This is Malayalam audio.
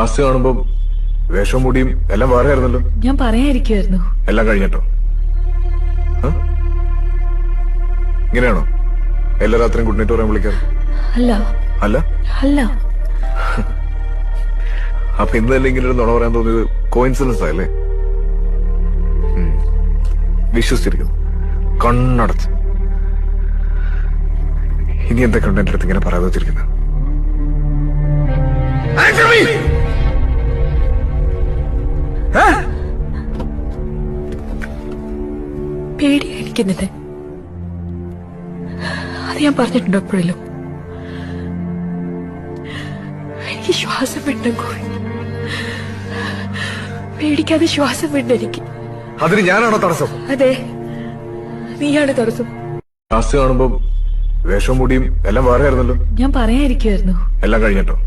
ലാസ്റ്റ് കാണുമ്പോ വേഷവും മുടിയും എല്ലാം വേറെ ആയിരുന്നല്ലോ. ഞാൻ പറയാതിരിക്കുവായിരുന്നു. എല്ലാം കഴിഞ്ഞിട്ടോ? ഇങ്ങനെയാണോ എല്ലാ രാത്രിയും ഗുഡ് നൈറ്റ് പറയാൻ വിളിക്കാറ്? അല്ല അല്ല അല്ല. അപ്പൊ ഇന്ന് തന്നെ ഇങ്ങനെ ഒരു നുണ പറയാൻ തോന്നിയത് കോയിൻസിഡൻസ് ആയല്ലേ? വിശ്വസിച്ചിരിക്കുന്നു കണ്ണടച്ച്. ഇനി എന്തൊക്കെയുണ്ട് എന്റെ അടുത്ത് ഇങ്ങനെ പറയാതെ വെച്ചിരിക്കുന്നത്? പേടിയായിരിക്കുന്നില്ലേ? അത് ഞാൻ പറഞ്ഞിട്ടുണ്ടോ എപ്പോഴല്ലോ? എനിക്ക് ശ്വാസം വിട്ടും കോഴി. പേടിക്കാതെ ശ്വാസം വിട്ടെനിക്ക്. അതിന് ഞാനാണോ തടസ്സം? അതെ, നീയാണ് തടസ്സം. ലാസ്റ്റ് കാണുമ്പോ വേഷവും മുടിയും എല്ലാം വേറെ ആയിരുന്നല്ലോ. ഞാൻ പറയാതിരിക്കുവായിരുന്നു. എല്ലാം കഴിഞ്ഞിട്ടോ?